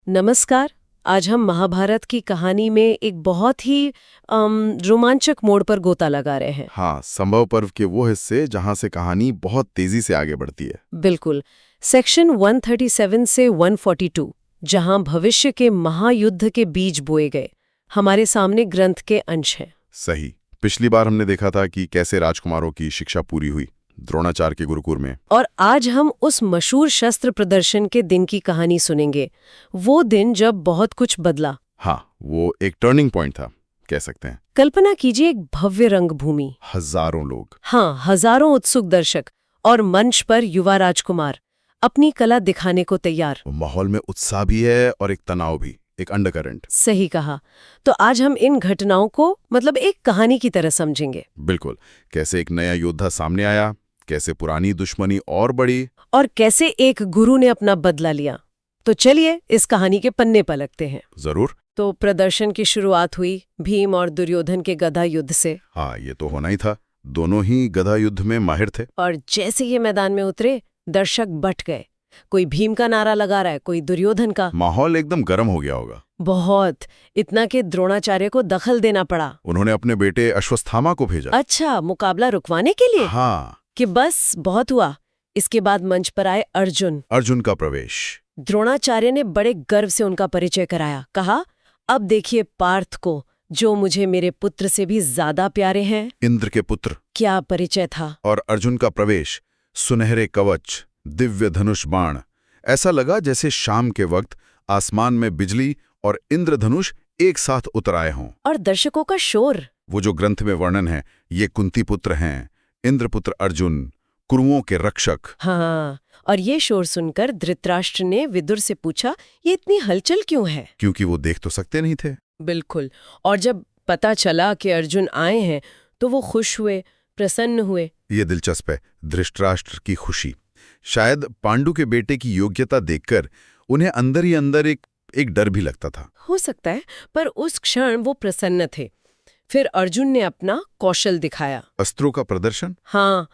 नमस्कार। आज हम महाभारत की कहानी में एक बहुत ही रोमांचक मोड़ पर गोता लगा रहे हैं। हाँ, संभव पर्व के वो हिस्से जहां से कहानी बहुत तेजी से आगे बढ़ती है। बिल्कुल। सेक्शन 137 से 142, जहां भविष्य के महायुद्ध के बीज बोए गए, हमारे सामने ग्रंथ के अंश हैं। सही। पिछली बार हमने देखा था कि कैसे राजकुमारों की शिक्षा पूरी हुई द्रोणाचार्य के गुरुकुल में। और आज हम उस मशहूर शस्त्र प्रदर्शन के दिन की कहानी सुनेंगे, वो दिन जब बहुत कुछ बदला। हाँ, वो एक टर्निंग पॉइंट था, कह सकते हैं। कल्पना कीजिए एक भव्य रंगभूमि, हजारों लोग, हाँ, हजारों उत्सुक दर्शक, और मंच पर युवा राजकुमार अपनी कला दिखाने को तैयार। माहौल में उत्साह भी है और एक तनाव भी, एक अंडरकरंट। सही कहा। तो आज हम इन घटनाओं को एक कहानी की तरह समझेंगे। बिल्कुल। कैसे एक नया योद्धा सामने आया, कैसे पुरानी दुश्मनी और बढ़ी, और कैसे एक गुरु ने अपना बदला लिया। तो चलिए इस कहानी के पन्ने पलटते हैं। जरूर। तो प्रदर्शन की शुरुआत हुई भीम और दुर्योधन के गदा युद्ध से। हाँ, ये तो होना ही था। दोनों ही गदा युद्ध में माहिर थे। और जैसे ये मैदान में उतरे, दर्शक बट गए। कोई भीम का नारा लगा रहा है, कोई दुर्योधन का। माहौल एकदम गर्म हो गया होगा। बहुत, इतना कि द्रोणाचार्य को दखल देना पड़ा। उन्होंने अपने बेटे अश्वत्थामा को भेजा। अच्छा, मुकाबला रुकवाने के लिए? हाँ। कि बस बहुत हुआ। इसके बाद मंच पर आए अर्जुन। अर्जुन का प्रवेश। द्रोणाचार्य ने बड़े गर्व से उनका परिचय कराया। कहा, अब देखिए पार्थ को, जो मुझे मेरे पुत्र से भी ज्यादा प्यारे हैं। इंद्र के पुत्र। क्या परिचय था। और अर्जुन का प्रवेश, सुनहरे कवच, दिव्य धनुष बाण। ऐसा लगा जैसे शाम के वक्त आसमान में बिजली और इंद्रधनुष एक साथ उतर आए हों। और दर्शकों का शोर। वो जो ग्रंथ में वर्णन है, ये कुंती पुत्र हैं, इंद्रपुत्र अर्जुन, कुरुओं के रक्षक। हाँ, और ये शोर सुनकर धृतराष्ट्र ने विदुर से पूछा, ये इतनी हलचल क्यों है? क्योंकि वो देख तो सकते नहीं थे। बिल्कुल। और जब पता चला कि अर्जुन आए हैं, तो वो खुश हुए, प्रसन्न हुए। ये दिलचस्प है, धृतराष्ट्र की खुशी। शायद पांडु के बेटे की योग्यता देखकर उन्हें अंदर ही अंदर एक डर भी लगता था। हो सकता है, पर उस क्षण वो प्रसन्न थे। फिर अर्जुन ने अपना कौशल दिखाया। अस्त्रों का प्रदर्शन। हाँ,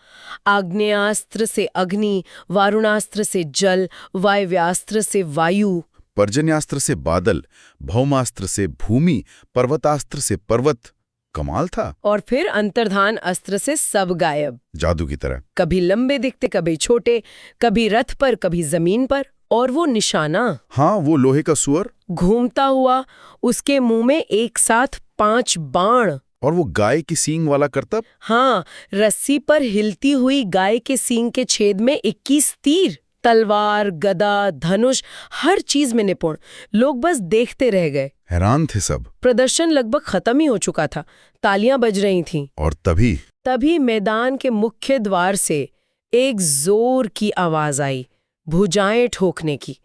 आग्नेयास्त्र से अग्नि, वारुणास्त्र से जल, वायव्यास्त्र से वायु, पर्जन्यास्त्र से बादल, भौमास्त्र से भूमि, पर्वतास्त्र से पर्वत। कमाल था। और फिर अंतर्धान अस्त्र से सब गायब, जादू की तरह। कभी लंबे दिखते, कभी छोटे, कभी रथ पर, कभी जमीन पर। और वो निशाना, हाँ, वो लोहे का सुअर घूमता हुआ, उसके मुंह में एक साथ 5 बाण। और वो गाय की सींग वाला करतब। हाँ, रस्सी पर हिलती हुई गाय के सींग के छेद में 21 तीर। तलवार, गदा, धनुष, हर चीज में निपुण। लोग बस देखते रह गए, हैरान थे सब। प्रदर्शन लगभग खत्म ही हो चुका था, तालियां बज रही थीं। और तभी मैदान के मुख्य द्वार से एक जोर की आवाज आई, भुजाएं ठोकने की,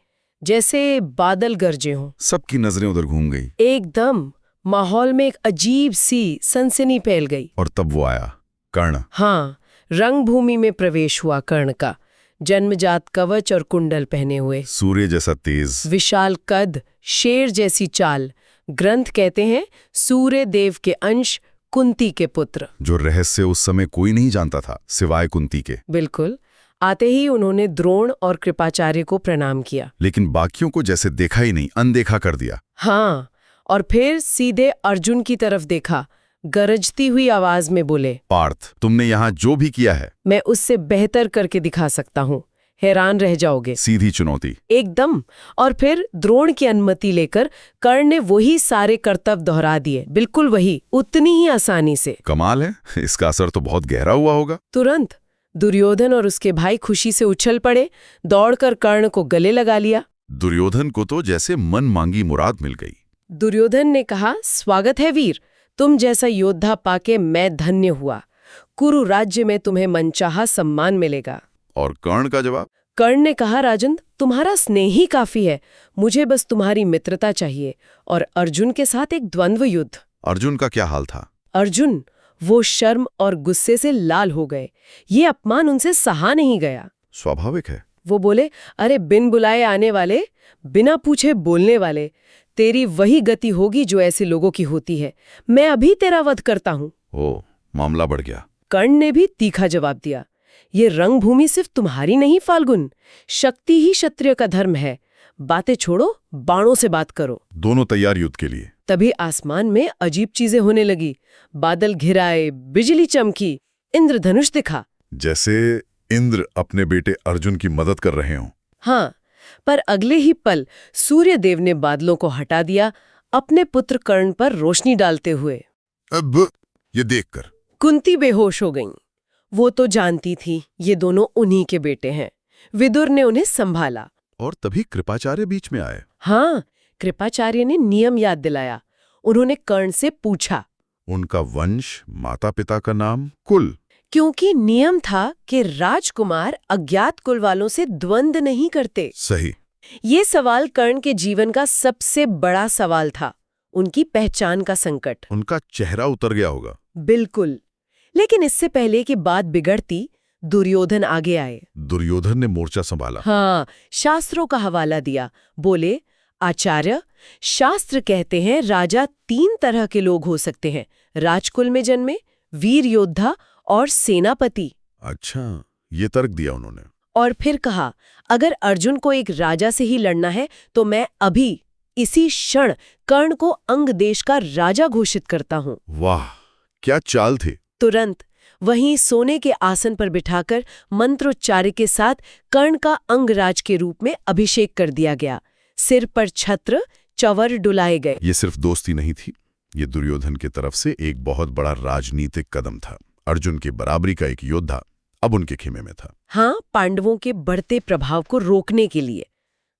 जैसे बादल गरजे हों। सबकी नजरें उधर घूम गई। एकदम माहौल में एक अजीब सी सनसनी फैल गई। और तब वो आया, कर्ण। हाँ, रंगभूमि में प्रवेश हुआ कर्ण का, जन्मजात कवच और कुंडल पहने हुए, सूर्य जैसा तेज, विशाल कद, शेर जैसी चाल। ग्रंथ कहते हैं सूर्य देव के अंश, कुंती के पुत्र। जो रहस्य उस समय कोई नहीं जानता था सिवाय कुंती के। बिल्कुल। आते ही उन्होंने द्रोण और कृपाचार्य को प्रणाम किया, लेकिन बाकियों को जैसे देखा ही नहीं, अनदेखा कर दिया। हाँ, और फिर सीधे अर्जुन की तरफ देखा, गरजती हुई आवाज में बोले, पार्थ, तुमने यहाँ जो भी किया है, मैं उससे बेहतर करके दिखा सकता हूँ, हैरान रह जाओगे। सीधी चुनौती। एकदम। और फिर द्रोण की अनुमति लेकर कर्ण ने वही सारे कर्तव्य दोहरा दिए, बिल्कुल वही, उतनी ही आसानी से। कमाल है, इसका असर तो बहुत गहरा हुआ होगा। तुरंत दुर्योधन और उसके भाई खुशी से उछल पड़े, दौड़कर कर्ण को गले लगा लिया। दुर्योधन को तो जैसे मन मांगी मुराद मिल गई। दुर्योधन ने कहा, स्वागत है वीर, तुम जैसा योद्धा पाके मैं धन्य हुआ। कुरु राज्य में तुम्हें मनचाहा सम्मान मिलेगा। और कर्ण का जवाब? कर्ण ने कहा, राजन, तुम्हारा स्नेह ही काफी है, मुझे बस तुम्हारी मित्रता चाहिए। और अर्जुन के साथ एक द्वंद्व युद्ध। अर्जुन का क्या हाल था? अर्जुन, वो शर्म और गुस्से से लाल हो गए। ये अपमान उनसे सहा नहीं गया। स्वाभाविक है। वो बोले, अरे बिन बुलाए आने वाले, बिना पूछे बोलने वाले, तेरी वही गति होगी जो ऐसे लोगों की होती है। मैं अभी तेरा वध करता हूँ। ओ, मामला बढ़ गया। कर्ण ने भी तीखा जवाब दिया, ये रंगभूमि सिर्फ तुम्हारी नहीं फाल्गुन, शक्ति ही क्षत्रिय का धर्म है। बातें छोड़ो, बाणों से बात करो। दोनों तैयार युद्ध के लिए। तभी आसमान में अजीब चीजें होने लगी। बादल घिराए, बिजली चमकी, इंद्रधनुष दिखा। जैसे इंद्र अपने बेटे अर्जुन की मदद कर रहे हों। हाँ, पर अगले ही पल सूर्यदेव ने बादलों को हटा दिया, अपने पुत्र कर्ण पर रोशनी डालते हुए। अब ये देखकर कुंती बेहोश हो गईं। वो तो जानती थी ये दोनों उन्हीं के बेटे हैं। विदुर ने उन्हें संभाला। और तभी कृपाचार्य बीच में आए। हाँ, कृपाचार्य ने नियम याद दिलाया। उन्होंने कर्ण से पूछा, उनका वंश, माता पिता का नाम, कुल। क्योंकि नियम था कि राजकुमार अज्ञात कुल वालों से द्वंद्व नहीं करते। सही। ये सवाल कर्ण के जीवन का सबसे बड़ा सवाल था, उनकी पहचान का संकट। उनका चेहरा उतर गया होगा। बिल्कुल। लेकिन इससे पहले कि बात बिगड़ती, दुर्योधन आगे आए। दुर्योधन ने मोर्चा संभाला। हाँ, शास्त्रों का हवाला दिया। बोले, आचार्य, शास्त्र कहते हैं राजा 3 तरह के लोग हो सकते हैं, राजकुल में जन्मे, वीर योद्धा और सेनापति। अच्छा, ये तर्क दिया उन्होंने। और फिर कहा, अगर अर्जुन को एक राजा से ही लड़ना है तो मैं अभी इसी क्षण कर्ण को अंग देश का राजा घोषित करता हूँ। वाह, क्या चाल थी। तुरंत वहीं सोने के आसन पर बिठाकर मंत्रोच्चार के साथ कर्ण का अंगराज के रूप में अभिषेक कर दिया गया। सिर पर छत्र, चंवर डुलाए गए। ये सिर्फ दोस्ती नहीं थी, ये दुर्योधन की तरफ से एक बहुत बड़ा राजनीतिक कदम था। अर्जुन की बराबरी का एक योद्धा अब उनके खेमे में था। हाँ, पांडवों के बढ़ते प्रभाव को रोकने के लिए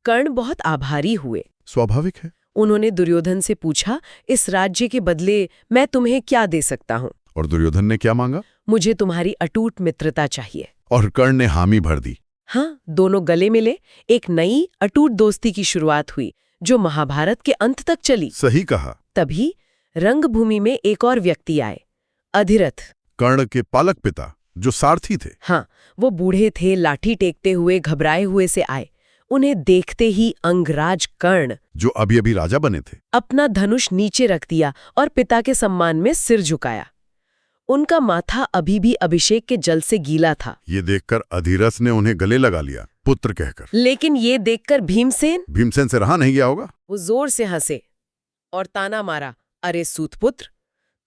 कर्ण बहुत आभारी हुए। स्वाभाविक है। उन्होंने दुर्योधन से पूछा, इस राज्य के बदले मैं तुम्हें क्या दे सकता हूँ? और दुर्योधन ने क्या मांगा? मुझे तुम्हारी अटूट मित्रता चाहिए। और कर्ण ने हामी भर दी। हाँ, दोनों गले मिले। एक नई अटूट दोस्ती की शुरुआत हुई जो महाभारत के अंत तक चली। सही कहा। तभी रंगभूमि में एक और व्यक्ति आए, अधिरथ। कर्ण के पालक पिता, जो सारथी थे। हाँ, वो बूढ़े थे, लाठी टेकते हुए, घबराए हुए से आए। उन्हें देखते ही अंगराज कर्ण, जो अभी अभी राजा बने थे, अपना धनुष नीचे रख दिया और पिता के सम्मान में सिर झुकाया। उनका माथा अभी भी अभिषेक के जल से गीला था। ये देखकर अधिरथ ने उन्हें गले लगा लिया, पुत्र कहकर। लेकिन ये देखकर भीमसेन से रहा नहीं गया होगा। वो जोर से हंसे और ताना मारा, अरे सूतपुत्र,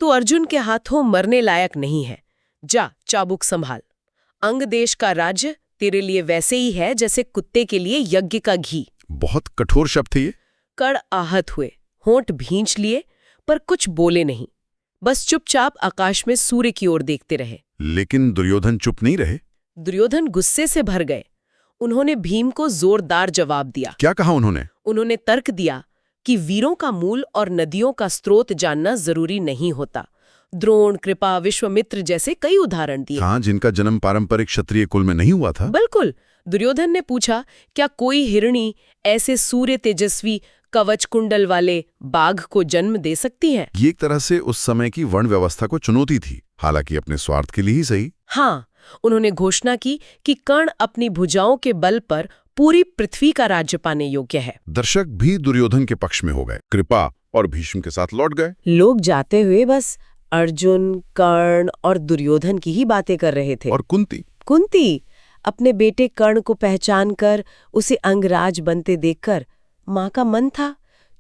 तू अर्जुन के हाथों मरने लायक नहीं है। जा, चाबुक संभाल। अंग देश का राज्य तेरे लिए वैसे ही है जैसे कुत्ते के लिए यज्ञ का घी। बहुत कठोर शब्द थे ये। कर्ण आहत हुए, होंठ भींच लिए, पर कुछ बोले नहीं, बस चुपचाप आकाश में सूर्य की ओर देखते रहे। लेकिन दुर्योधन चुप नहीं रहे। दुर्योधन गुस्से से भर गए। उन्होंने भीम को जोरदार जवाब दिया। क्या कहा उन्होंने? उन्होंने तर्क दिया कि वीरों का मूल और नदियों का स्रोत जानना जरूरी नहीं होता। द्रोण, कृपा, विश्वामित्र जैसे कई उदाहरण दिए। हाँ, जिनका जन्म पारंपरिक क्षत्रिय कुल में नहीं हुआ था। बिल्कुल। दुर्योधन ने पूछा, क्या कोई हिरणी ऐसे सूर्य तेजस्वी कवच कुंडल वाले बाघ को जन्म दे सकती है? ये एक तरह से उस समय की वर्ण व्यवस्था को चुनौती थी, हालांकि अपने स्वार्थ के लिए ही सही। हाँ, उन्होंने घोषणा की कि कर्ण अपनी भुजाओं के बल पर पूरी पृथ्वी का राज्य पाने योग्य है। दर्शक भी दुर्योधन के पक्ष में हो गए, कृपा और भीष्म के साथ लौट गए। लोग जाते हुए बस अर्जुन, कर्ण और दुर्योधन की ही बातें कर रहे थे। और कुंती अपने बेटे कर्ण को पहचानकर उसे अंगराज बनते देखकर माँ का मन था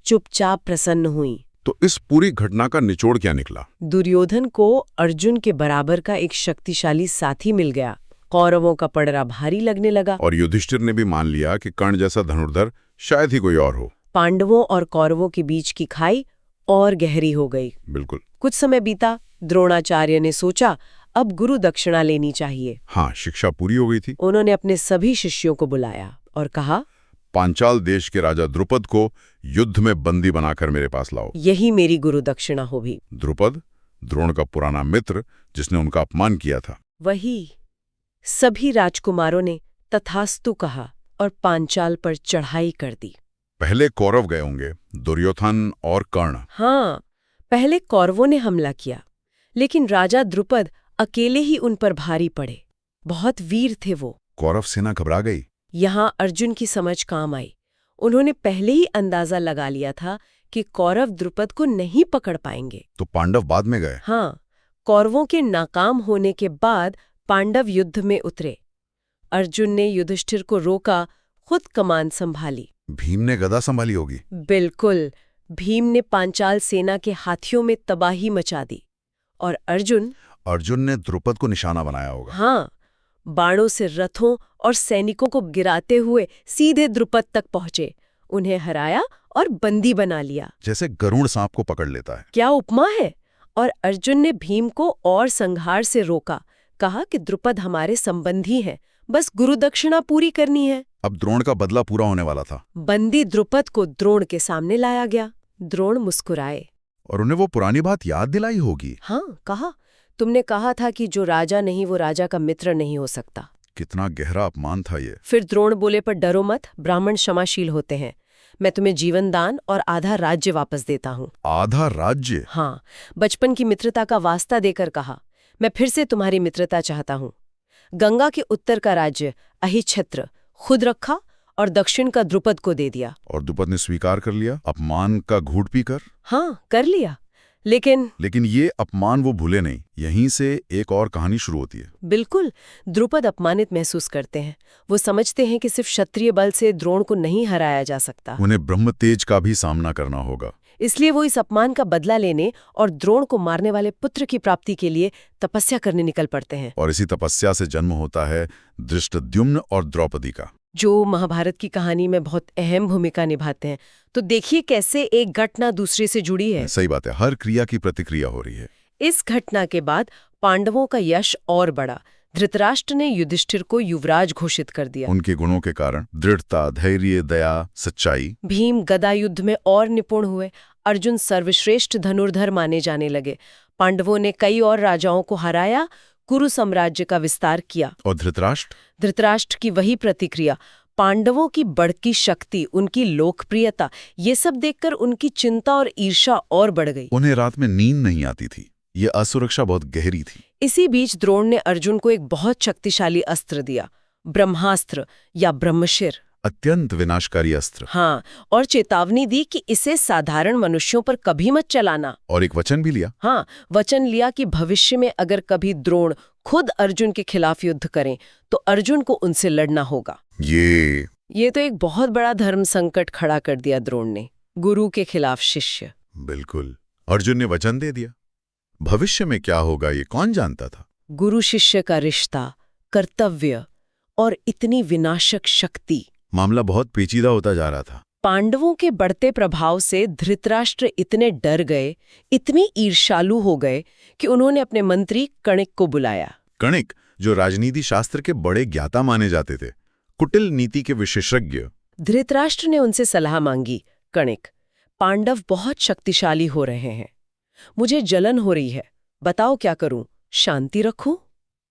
चुपचाप प्रसन्न हुई। तो इस पूरी घटना का निचोड़ क्या निकला? दुर्योधन को अर्जुन के बराबर का एक शक्तिशाली साथी मिल गया। कौरवों का पड़रा भारी लगने लगा। और युधिष्ठिर ने भी मान लिया कि कर्ण जैसा धनुर्धर शायद ही कोई और हो। पांडवों और कौरवों के बीच की खाई और गहरी हो गई। बिल्कुल। कुछ समय बीता। द्रोणाचार्य ने सोचा, अब गुरु दक्षिणा लेनी चाहिए। हाँ, शिक्षा पूरी हो गई थी। उन्होंने अपने सभी शिष्यों को बुलाया और कहा, पांचाल देश के राजा द्रुपद को युद्ध में बंदी बनाकर मेरे पास लाओ। यही मेरी गुरु दक्षिणा होगी। द्रुपद, द्रोण का पुराना मित्र, जिसने उनका अपमान किया था। वही। सभी राजकुमारों ने तथास्तु कहा और पांचाल पर चढ़ाई कर दी। पहले कौरव गए होंगे, दुर्योधन और कर्ण। हाँ, पहले कौरवों ने हमला किया, लेकिन राजा द्रुपद अकेले ही उन पर भारी पड़े। बहुत वीर थे वो। कौरव सेना घबरा गई। यहाँ अर्जुन की समझ काम आई। उन्होंने पहले ही अंदाजा लगा लिया था कि कौरव द्रुपद को नहीं पकड़ पाएंगे। तो पांडव बाद में गए। हाँ, कौरवों के नाकाम होने के बाद पांडव युद्ध में उतरे। अर्जुन ने युधिष्ठिर को रोका, खुद कमान संभाली। भीम ने गदा संभाली होगी। बिल्कुल। भीम ने पांचाल सेना के हाथियों में तबाही मचा दी। और अर्जुन ने द्रुपद को निशाना बनाया होगा। हाँ, बाणों से रथों और सैनिकों को गिराते हुए सीधे द्रुपद तक पहुंचे, उन्हें हराया और बंदी बना लिया। जैसे गरुड़ सांप को पकड़ लेता है। क्या उपमा है। और अर्जुन ने भीम को और संहार से रोका, कहा कि द्रुपद हमारे संबंधी हैं, बस गुरु दक्षिणा पूरी करनी है। अब द्रोण का बदला पूरा होने वाला था। बंदी द्रुपद को द्रोण के सामने लाया गया। द्रोण मुस्कुराए और उन्हें वो पुरानी बात याद दिलाई होगी। हाँ, कहा, तुमने कहा था कि जो राजा नहीं वो राजा का मित्र नहीं हो सकता। कितना गहरा अपमान था ये। फिर द्रोण बोले, पर डरो मत, ब्राह्मण क्षमाशील होते हैं। मैं तुम्हें जीवन दान और आधा राज्य वापस देता हूँ। आधा राज्य? हाँ, बचपन की मित्रता का वास्ता देकर कहा, मैं फिर से तुम्हारी मित्रता चाहता हूँ। गंगा के उत्तर का राज्य अहिच्छत्र खुद रखा और दक्षिण का द्रुपद को दे दिया। और द्रुपद ने स्वीकार कर लिया, अपमान का घूंट पीकर। हाँ, कर लिया। लेकिन ये अपमान वो भूले नहीं। यहीं से एक और कहानी शुरू होती है। बिल्कुल। द्रुपद अपमानित महसूस करते हैं। वो समझते हैं कि सिर्फ क्षत्रिय बल से द्रोण को नहीं हराया जा सकता। उन्हें ब्रह्म तेज का भी सामना करना होगा। इसलिए वो इस अपमान का बदला लेने और द्रोण को मारने वाले पुत्र की प्राप्ति के लिए तपस्या करने निकल पड़ते हैं। और इसी तपस्या से जन्म होता है धृष्टद्युम्न और द्रौपदी का, जो महाभारत की कहानी में बहुत अहम भूमिका निभाते हैं। तो देखिए कैसे एक घटना दूसरे से जुड़ी है। सही बात है, हर क्रिया की प्रतिक्रिया हो रही है। इस घटना के बाद पांडवों का यश और बढ़ा। धृतराष्ट्र ने युधिष्ठिर को युवराज घोषित कर दिया। उनके गुणों के कारण दृढ़ता, धैर्य, दया, सच्चाई। भीम गदा युद्ध में और निपुण हुए। अर्जुन सर्वश्रेष्ठ धनुर्धर माने जाने लगे। पांडवों ने कई और राजाओं को हराया, कुरु साम्राज्य का विस्तार किया। और धृतराष्ट्र की वही प्रतिक्रिया, पांडवों की बढ़ती शक्ति, उनकी लोकप्रियता, ये सब देखकर उनकी चिंता और ईर्ष्या और बढ़ गई। उन्हें रात में नींद नहीं आती थी। ये असुरक्षा बहुत गहरी थी। इसी बीच द्रोण ने अर्जुन को एक बहुत शक्तिशाली अस्त्र दिया, ब्रह्मास्त्र या ब्रह्मशिर। अत्यंत विनाशकारी अस्त्र। हाँ, और चेतावनी दी कि इसे साधारण मनुष्यों पर कभी मत चलाना। और एक वचन भी लिया। हाँ, वचन लिया कि भविष्य में अगर कभी द्रोण खुद अर्जुन के खिलाफ युद्ध करें तो अर्जुन को उनसे लड़ना होगा। ये तो एक बहुत बड़ा धर्म संकट खड़ा कर दिया द्रोण ने। गुरु के खिलाफ शिष्य। बिल्कुल। अर्जुन ने वचन दे दिया। भविष्य में क्या होगा ये कौन जानता था। गुरु शिष्य का रिश्ता, कर्तव्य और इतनी विनाशक शक्ति। मामला बहुत पेचीदा होता जा रहा था। पांडवों के बढ़ते प्रभाव से धृतराष्ट्र इतने डर गए, इतनी ईर्ष्यालु हो गए कि उन्होंने अपने मंत्री कणिक को बुलाया। कणिक, जो राजनीति शास्त्र के बड़े ज्ञाता माने जाते थे, कुटिल नीति के विशेषज्ञ। धृतराष्ट्र ने उनसे सलाह मांगी। कणिक, पांडव बहुत शक्तिशाली हो रहे हैं, मुझे जलन हो रही है, बताओ क्या करूं, शांति रखूं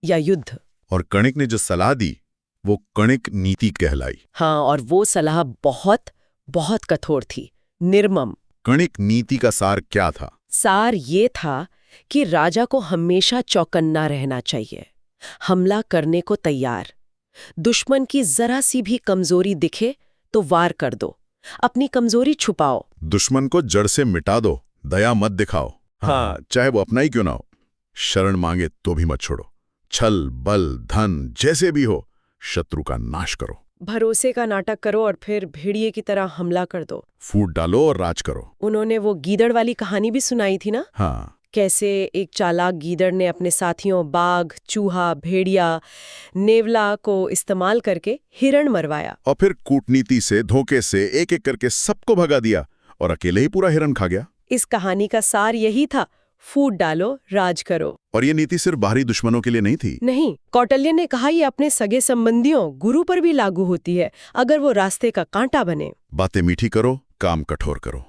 या युद्ध। और कणिक ने जो सलाह दी वो कणिक नीति कहलाई। हाँ, और वो सलाह बहुत बहुत कठोर थी, निर्मम। कणिक नीति का सार क्या था? सार ये था कि राजा को हमेशा चौकन्ना रहना चाहिए, हमला करने को तैयार। दुश्मन की जरा सी भी कमजोरी दिखे तो वार कर दो, अपनी कमजोरी छुपाओ। दुश्मन को जड़ से मिटा दो, दया मत दिखाओ। हाँ, चाहे वो अपना ही क्यों ना हो। शरण मांगे तो भी मत छोड़ो। छल, बल, धन जैसे भी हो, शत्रु का नाश करो। भरोसे का नाटक करो और फिर भेड़िए की तरह हमला कर दो। फूट डालो और राज करो। उन्होंने वो गीदड़ वाली कहानी भी सुनाई थी ना। हाँ, कैसे एक चालाक गीदड़ ने अपने साथियों बाघ, चूहा, भेड़िया, नेवला को इस्तेमाल करके हिरण मरवाया और फिर कूटनीति से, धोखे से एक एक करके सबको भगा दिया और अकेले ही पूरा हिरण खा गया। इस कहानी का सार यही था, फूट डालो, राज करो। और ये नीति सिर्फ बाहरी दुश्मनों के लिए नहीं थी। नहीं, कौटिल्य ने कहा ये अपने सगे संबंधियों, गुरु पर भी लागू होती है, अगर वो रास्ते का कांटा बने। बातें मीठी करो, काम कठोर करो।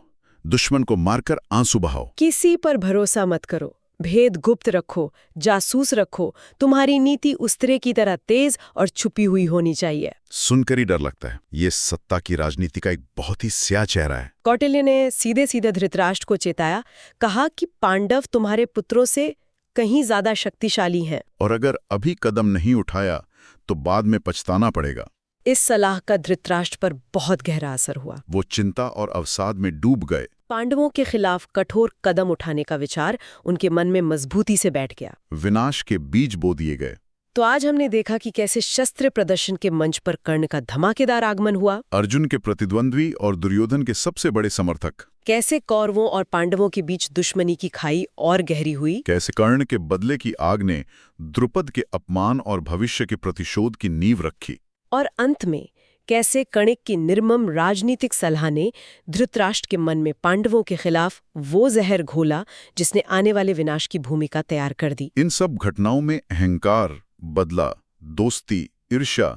दुश्मन को मारकर आंसू बहाओ। किसी पर भरोसा मत करो, भेद गुप्त रखो, जासूस रखो। तुम्हारी नीति उस तरह की तरह तेज और छुपी हुई होनी चाहिए। सुनकर ही डर लगता है। ये सत्ता की राजनीति का एक बहुत ही स्याह चेहरा है। कौटिल्य ने सीधे सीधे धृतराष्ट्र को चेताया, कहा कि पांडव तुम्हारे पुत्रों से कहीं ज्यादा शक्तिशाली हैं। और अगर अभी कदम नहीं उठाया तो बाद में पछताना पड़ेगा। इस सलाह का धृतराष्ट्र पर बहुत गहरा असर हुआ। वो चिंता और अवसाद में डूब गए। पांडवों के खिलाफ कठोर कदम उठाने का विचार उनके मन में मजबूती से बैठ गया। विनाश के बीज बो दिए गए। तो आज हमने देखा कि कैसे शस्त्र प्रदर्शन के मंच पर कर्ण का धमाकेदार आगमन हुआ, अर्जुन के प्रतिद्वंद्वी और दुर्योधन के सबसे बड़े समर्थक, कैसे कौरवों और पांडवों के बीच दुश्मनी की खाई और गहरी हुई, कैसे कर्ण के बदले की आग ने द्रुपद के अपमान और भविष्य के प्रतिशोध की नींव रखी, और अंत में कैसे कणिक की निर्मम राजनीतिक सलाह ने धृतराष्ट्र के मन में पांडवों के खिलाफ वो जहर घोला जिसने आने वाले विनाश की भूमिका तैयार कर दी। इन सब घटनाओं में अहंकार, बदला, दोस्ती, ईर्ष्या,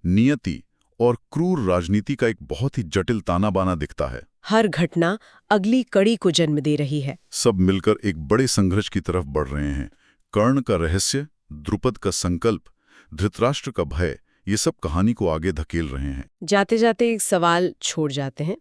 नियति और क्रूर राजनीति का एक बहुत ही जटिल ताना बाना दिखता है। हर घटना अगली कड़ी को जन्म दे रही है। सब मिलकर एक बड़े संघर्ष की तरफ बढ़ रहे हैं। कर्ण का रहस्य, द्रुपद का संकल्प, धृतराष्ट्र का भय, ये सब कहानी को आगे धकेल रहे हैं। जाते जाते एक सवाल छोड़ जाते हैं।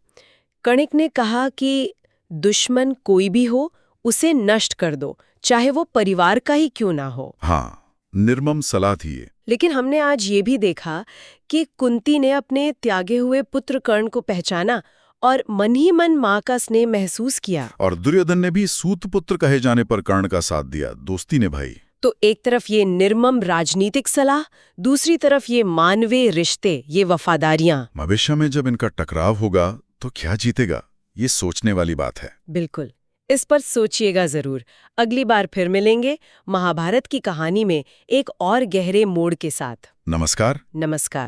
कणिक ने कहा कि दुश्मन कोई भी हो उसे नष्ट कर दो, चाहे वो परिवार का ही क्यों ना हो। हाँ, निर्मम सलाह थी ये। लेकिन हमने आज ये भी देखा कि कुंती ने अपने त्यागे हुए पुत्र कर्ण को पहचाना और मन ही मन माँ का स्नेह महसूस किया। और दुर्योधन ने भी सूतपुत्र कहे जाने पर कर्ण का साथ दिया, दोस्ती निभाई। तो एक तरफ ये निर्मम राजनीतिक सलाह, दूसरी तरफ ये मानवीय रिश्ते, ये वफादारियां। भविष्य में जब इनका टकराव होगा तो क्या जीतेगा, ये सोचने वाली बात है। बिल्कुल, इस पर सोचिएगा जरूर। अगली बार फिर मिलेंगे महाभारत की कहानी में एक और गहरे मोड़ के साथ। नमस्कार। नमस्कार।